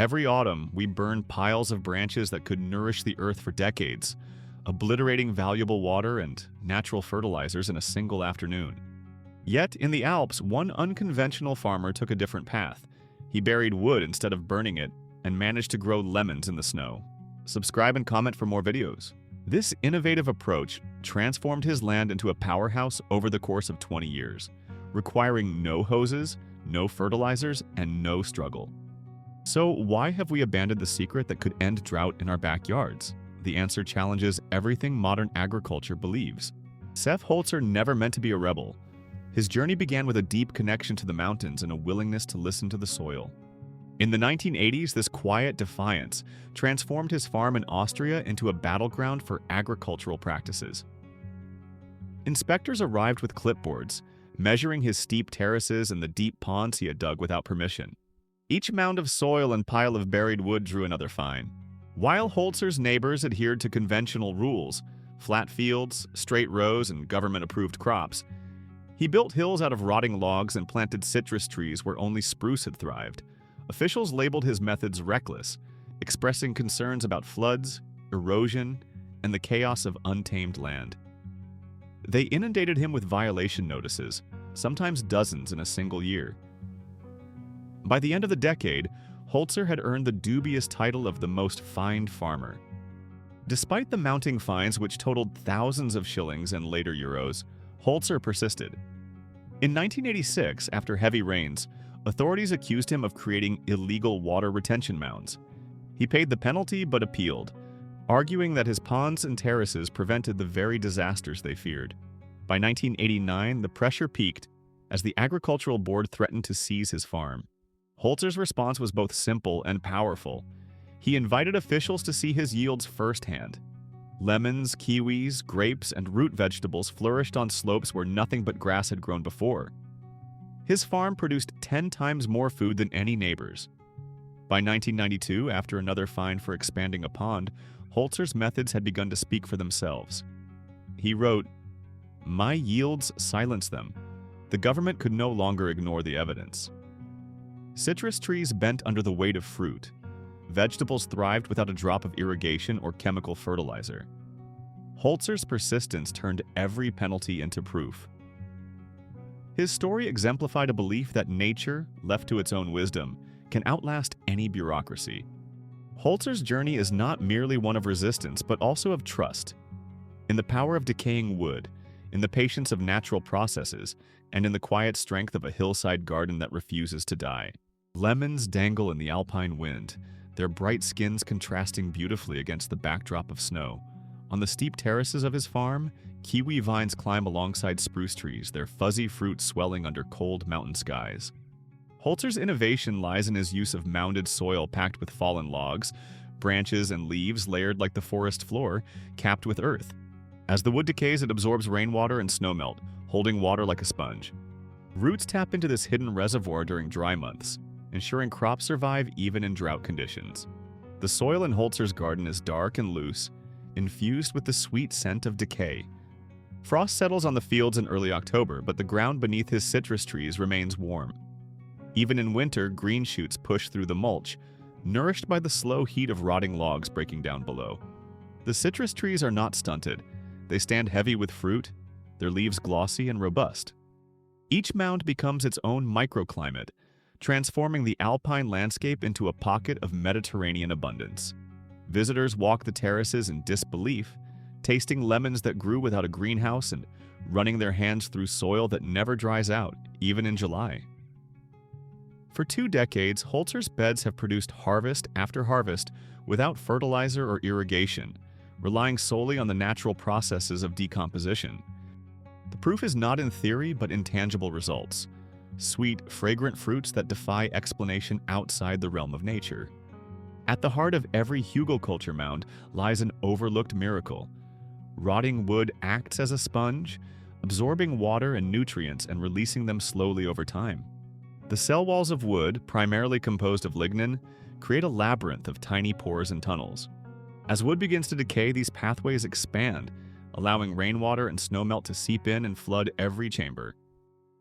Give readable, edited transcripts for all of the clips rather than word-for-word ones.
Every autumn, we burn piles of branches that could nourish the earth for decades, obliterating valuable water and natural fertilizers in a single afternoon. Yet, in the Alps, one unconventional farmer took a different path. He buried wood instead of burning it and managed to grow lemons in the snow. Subscribe and comment for more videos. This innovative approach transformed his land into a powerhouse over the course of 20 years, requiring no hoses, no fertilizers, and no struggle. So why have we abandoned the secret that could end drought in our backyards? The answer challenges everything modern agriculture believes. Sepp Holzer never meant to be a rebel. His journey began with a deep connection to the mountains and a willingness to listen to the soil. In the 1980s, this quiet defiance transformed his farm in Austria into a battleground for agricultural practices. Inspectors arrived with clipboards, measuring his steep terraces and the deep ponds he had dug without permission. Each mound of soil and pile of buried wood drew another fine. While Holzer's neighbors adhered to conventional rules, flat fields, straight rows, and government-approved crops, he built hills out of rotting logs and planted citrus trees where only spruce had thrived. Officials labeled his methods reckless, expressing concerns about floods, erosion, and the chaos of untamed land. They inundated him with violation notices, sometimes dozens in a single year. By the end of the decade, Holzer had earned the dubious title of the most fined farmer. Despite the mounting fines, which totaled thousands of shillings and later euros, Holzer persisted. In 1986, after heavy rains, authorities accused him of creating illegal water retention mounds. He paid the penalty but appealed, arguing that his ponds and terraces prevented the very disasters they feared. By 1989, the pressure peaked as the Agricultural Board threatened to seize his farm. Holzer's response was both simple and powerful. He invited officials to see his yields firsthand. Lemons, kiwis, grapes, and root vegetables flourished on slopes where nothing but grass had grown before. His farm produced 10 times more food than any neighbor's. By 1992, after another fine for expanding a pond, Holzer's methods had begun to speak for themselves. He wrote, "My yields silenced them. The government could no longer ignore the evidence." Citrus trees bent under the weight of fruit. Vegetables thrived without a drop of irrigation or chemical fertilizer. Holzer's persistence turned every penalty into proof. His story exemplified a belief that nature, left to its own wisdom, can outlast any bureaucracy. Holzer's journey is not merely one of resistance, but also of trust. In the power of decaying wood, in the patience of natural processes, and in the quiet strength of a hillside garden that refuses to die. Lemons dangle in the alpine wind, their bright skins contrasting beautifully against the backdrop of snow. On the steep terraces of his farm, kiwi vines climb alongside spruce trees, their fuzzy fruit swelling under cold mountain skies. Holzer's innovation lies in his use of mounded soil packed with fallen logs, branches and leaves layered like the forest floor, capped with earth. As the wood decays, it absorbs rainwater and snowmelt, holding water like a sponge. Roots tap into this hidden reservoir during dry months, ensuring crops survive even in drought conditions. The soil in Holzer's garden is dark and loose, infused with the sweet scent of decay. Frost settles on the fields in early October, but the ground beneath his citrus trees remains warm. Even in winter, green shoots push through the mulch, nourished by the slow heat of rotting logs breaking down below. The citrus trees are not stunted. They stand heavy with fruit, their leaves glossy and robust. Each mound becomes its own microclimate, transforming the alpine landscape into a pocket of Mediterranean abundance. Visitors walk the terraces in disbelief, tasting lemons that grew without a greenhouse and running their hands through soil that never dries out, even in July. For 2 decades, Holzer's beds have produced harvest after harvest without fertilizer or irrigation, relying solely on the natural processes of decomposition. The proof is not in theory, but in tangible results. Sweet, fragrant fruits that defy explanation outside the realm of nature. At the heart of every hugelkultur mound lies an overlooked miracle. Rotting wood acts as a sponge, absorbing water and nutrients and releasing them slowly over time. The cell walls of wood, primarily composed of lignin, create a labyrinth of tiny pores and tunnels. As wood begins to decay, these pathways expand, allowing rainwater and snowmelt to seep in and flood every chamber.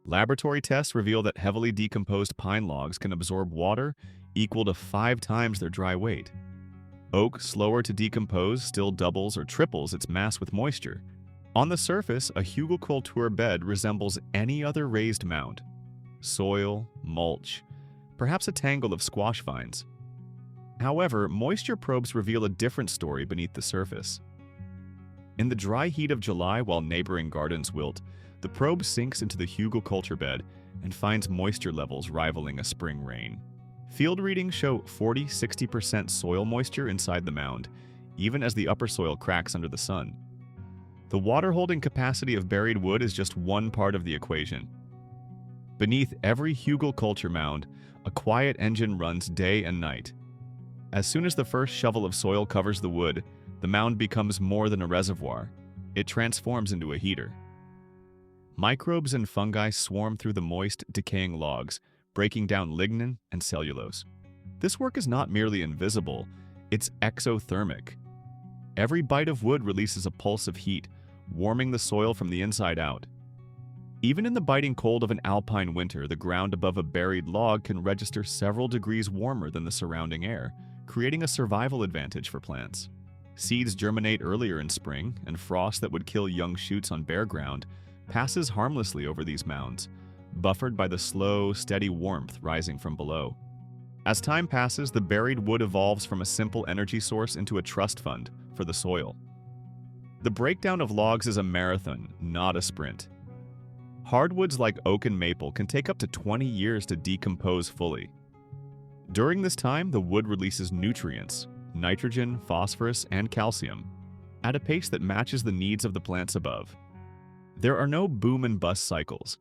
Laboratory tests reveal that heavily decomposed pine logs can absorb water equal to 5 times their dry weight. Oak, slower to decompose, still doubles or triples its mass with moisture. On the surface, a hugelkultur bed resembles any other raised mound. Soil, mulch, perhaps a tangle of squash vines. However, moisture probes reveal a different story beneath the surface. In the dry heat of July while neighboring gardens wilt, the probe sinks into the hugelkultur bed and finds moisture levels rivaling a spring rain. Field readings show 40–60% soil moisture inside the mound, even as the upper soil cracks under the sun. The water-holding capacity of buried wood is just one part of the equation. Beneath every hugelkultur mound, a quiet engine runs day and night. As soon as the first shovel of soil covers the wood, the mound becomes more than a reservoir. It transforms into a heater. Microbes and fungi swarm through the moist, decaying logs, breaking down lignin and cellulose. This work is not merely invisible, it's exothermic. Every bite of wood releases a pulse of heat, warming the soil from the inside out. Even in the biting cold of an alpine winter, the ground above a buried log can register several degrees warmer than the surrounding air, creating a survival advantage for plants. Seeds germinate earlier in spring, and frost that would kill young shoots on bare ground passes harmlessly over these mounds, buffered by the slow, steady warmth rising from below. As time passes, the buried wood evolves from a simple energy source into a trust fund for the soil. The breakdown of logs is a marathon, not a sprint. Hardwoods like oak and maple can take up to 20 years to decompose fully. During this time, the wood releases nutrients, nitrogen, phosphorus, and calcium, at a pace that matches the needs of the plants above. There are no boom and bust cycles.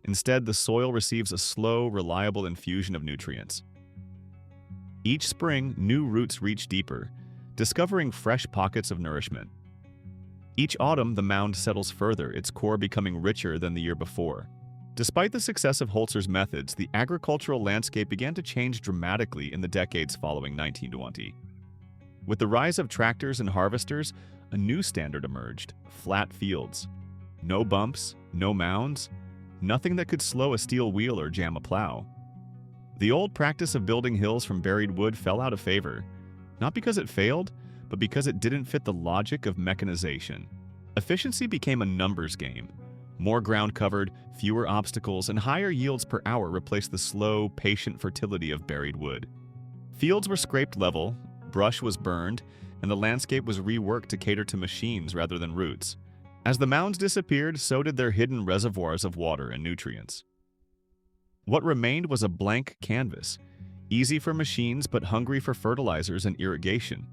Instead, the soil receives a slow, reliable infusion of nutrients. Each spring, new roots reach deeper, discovering fresh pockets of nourishment. Each autumn, the mound settles further, its core becoming richer than the year before. Despite the success of Holzer's methods, the agricultural landscape began to change dramatically in the decades following 1920. With the rise of tractors and harvesters, a new standard emerged: flat fields. No bumps, no mounds, nothing that could slow a steel wheel or jam a plow. The old practice of building hills from buried wood fell out of favor, not because it failed, but because it didn't fit the logic of mechanization. Efficiency became a numbers game. More ground covered, fewer obstacles, and higher yields per hour replaced the slow, patient fertility of buried wood. Fields were scraped level, brush was burned, and the landscape was reworked to cater to machines rather than roots. As the mounds disappeared, so did their hidden reservoirs of water and nutrients. What remained was a blank canvas, easy for machines but hungry for fertilizers and irrigation.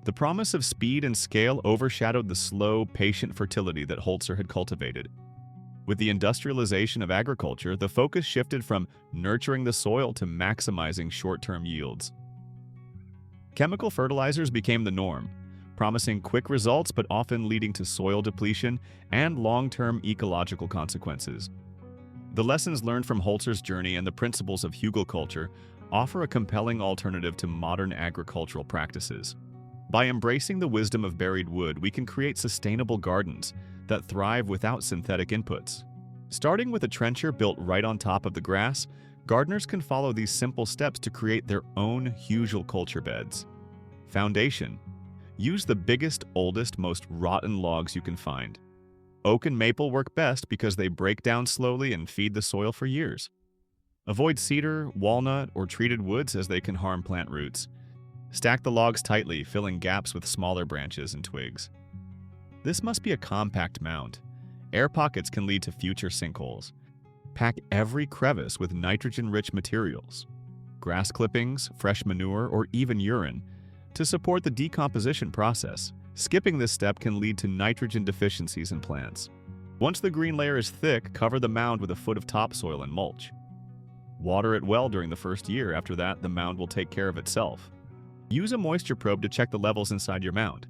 The promise of speed and scale overshadowed the slow, patient fertility that Holzer had cultivated. With the industrialization of agriculture, the focus shifted from nurturing the soil to maximizing short-term yields. Chemical fertilizers became the norm, promising quick results but often leading to soil depletion and long-term ecological consequences. The lessons learned from Holzer's journey and the principles of hugelkultur offer a compelling alternative to modern agricultural practices. By embracing the wisdom of buried wood, we can create sustainable gardens that thrive without synthetic inputs. Starting with a trencher built right on top of the grass, gardeners can follow these simple steps to create their own hugelkultur beds. Foundation: use the biggest, oldest, most rotten logs you can find. Oak and maple work best because they break down slowly and feed the soil for years. Avoid cedar, walnut, or treated woods as they can harm plant roots. Stack the logs tightly, filling gaps with smaller branches and twigs. This must be a compact mound. Air pockets can lead to future sinkholes. Pack every crevice with nitrogen-rich materials, grass clippings, fresh manure, or even urine, to support the decomposition process. Skipping this step can lead to nitrogen deficiencies in plants. Once the green layer is thick, cover the mound with a foot of topsoil and mulch. Water it well during the first year. After that, the mound will take care of itself. Use a moisture probe to check the levels inside your mound.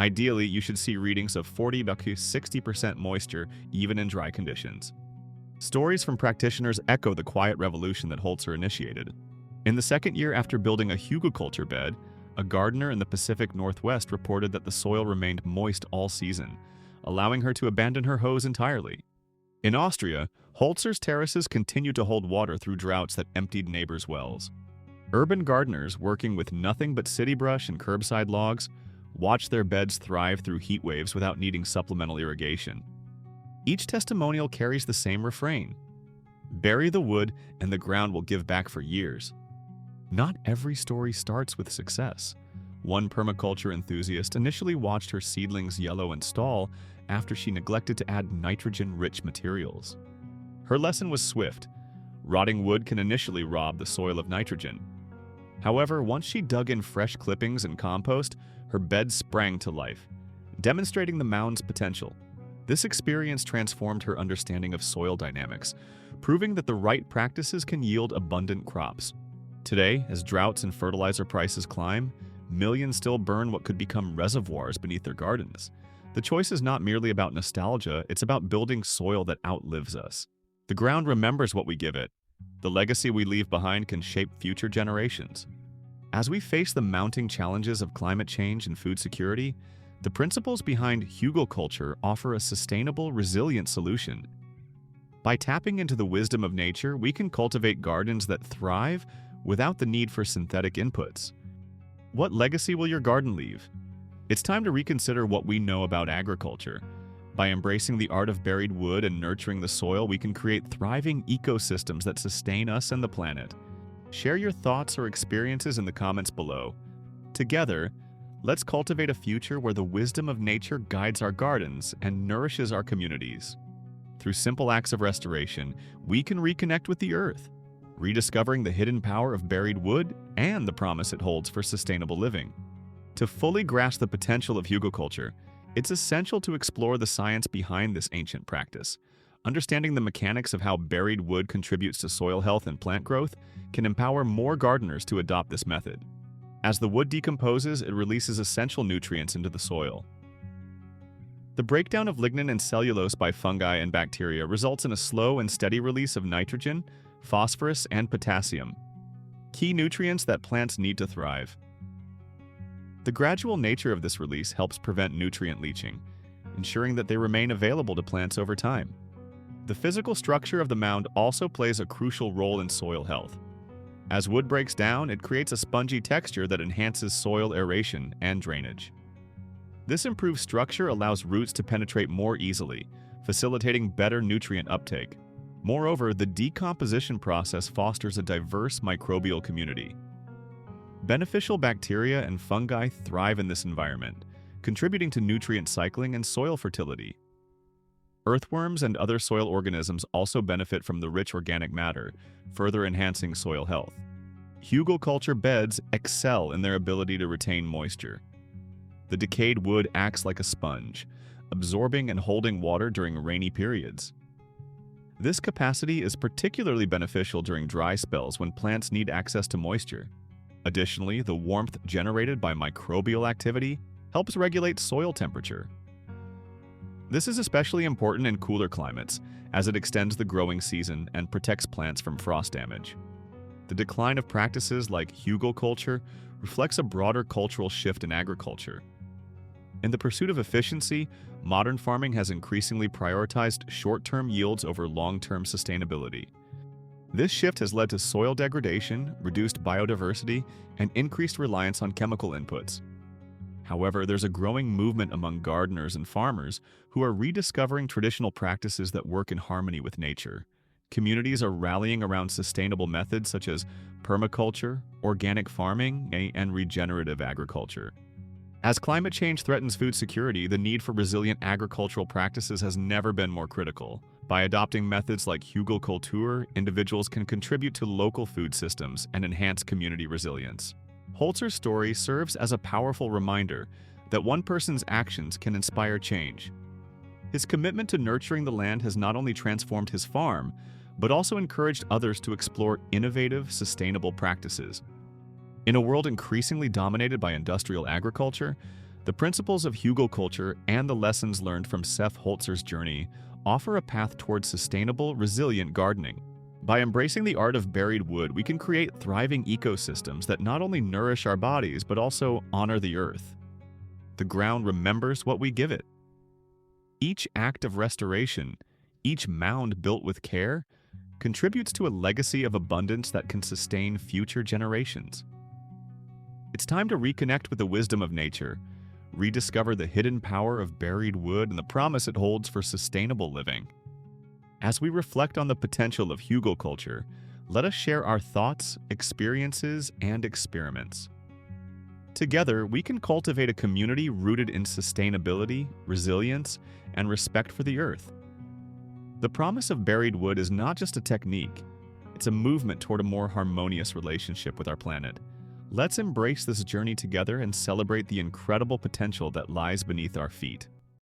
Ideally, you should see readings of 40–60% moisture even in dry conditions. Stories from practitioners echo the quiet revolution that Holzer initiated. In the second year after building a hugelkultur bed, a gardener in the Pacific Northwest reported that the soil remained moist all season, allowing her to abandon her hose entirely. In Austria, Holzer's terraces continued to hold water through droughts that emptied neighbors' wells. Urban gardeners working with nothing but city brush and curbside logs watch their beds thrive through heat waves without needing supplemental irrigation. Each testimonial carries the same refrain: bury the wood and the ground will give back for years. Not every story starts with success. One permaculture enthusiast initially watched her seedlings yellow and stall after she neglected to add nitrogen-rich materials. Her lesson was swift. Rotting wood can initially rob the soil of nitrogen. However, once she dug in fresh clippings and compost, her bed sprang to life, demonstrating the mound's potential. This experience transformed her understanding of soil dynamics, proving that the right practices can yield abundant crops. Today, as droughts and fertilizer prices climb, millions still burn what could become reservoirs beneath their gardens. The choice is not merely about nostalgia, it's about building soil that outlives us. The ground remembers what we give it. The legacy we leave behind can shape future generations. As we face the mounting challenges of climate change and food security, the principles behind hugelkultur offer a sustainable, resilient solution. By tapping into the wisdom of nature, we can cultivate gardens that thrive without the need for synthetic inputs. What legacy will your garden leave? It's time to reconsider what we know about agriculture. By embracing the art of buried wood and nurturing the soil, we can create thriving ecosystems that sustain us and the planet. Share your thoughts or experiences in the comments below. Together, let's cultivate a future where the wisdom of nature guides our gardens and nourishes our communities. Through simple acts of restoration, we can reconnect with the earth, rediscovering the hidden power of buried wood and the promise it holds for sustainable living. To fully grasp the potential of hugelkultur, it's essential to explore the science behind this ancient practice. Understanding the mechanics of how buried wood contributes to soil health and plant growth can empower more gardeners to adopt this method. As the wood decomposes, it releases essential nutrients into the soil. The breakdown of lignin and cellulose by fungi and bacteria results in a slow and steady release of nitrogen, phosphorus, and potassium, key nutrients that plants need to thrive. The gradual nature of this release helps prevent nutrient leaching, ensuring that they remain available to plants over time. The physical structure of the mound also plays a crucial role in soil health. As wood breaks down, it creates a spongy texture that enhances soil aeration and drainage. This improved structure allows roots to penetrate more easily, facilitating better nutrient uptake. Moreover, the decomposition process fosters a diverse microbial community. Beneficial bacteria and fungi thrive in this environment, contributing to nutrient cycling and soil fertility. Earthworms and other soil organisms also benefit from the rich organic matter, further enhancing soil health. Hugelkultur beds excel in their ability to retain moisture. The decayed wood acts like a sponge, absorbing and holding water during rainy periods. This capacity is particularly beneficial during dry spells when plants need access to moisture. Additionally, the warmth generated by microbial activity helps regulate soil temperature. This is especially important in cooler climates, as it extends the growing season and protects plants from frost damage. The decline of practices like hugelkultur reflects a broader cultural shift in agriculture. In the pursuit of efficiency, modern farming has increasingly prioritized short-term yields over long-term sustainability. This shift has led to soil degradation, reduced biodiversity, and increased reliance on chemical inputs. However, there's a growing movement among gardeners and farmers who are rediscovering traditional practices that work in harmony with nature. Communities are rallying around sustainable methods such as permaculture, organic farming, and regenerative agriculture. As climate change threatens food security, the need for resilient agricultural practices has never been more critical. By adopting methods like hugelkultur, individuals can contribute to local food systems and enhance community resilience. Holzer's story serves as a powerful reminder that one person's actions can inspire change. His commitment to nurturing the land has not only transformed his farm, but also encouraged others to explore innovative, sustainable practices. In a world increasingly dominated by industrial agriculture, the principles of hugelkultur and the lessons learned from Seth Holzer's journey offer a path towards sustainable, resilient gardening. By embracing the art of buried wood, we can create thriving ecosystems that not only nourish our bodies, but also honor the earth. The ground remembers what we give it. Each act of restoration, each mound built with care, contributes to a legacy of abundance that can sustain future generations. It's time to reconnect with the wisdom of nature, rediscover the hidden power of buried wood and the promise it holds for sustainable living. As we reflect on the potential of hugelkultur, let us share our thoughts, experiences, and experiments. Together, we can cultivate a community rooted in sustainability, resilience, and respect for the earth. The promise of buried wood is not just a technique, it's a movement toward a more harmonious relationship with our planet. Let's embrace this journey together and celebrate the incredible potential that lies beneath our feet.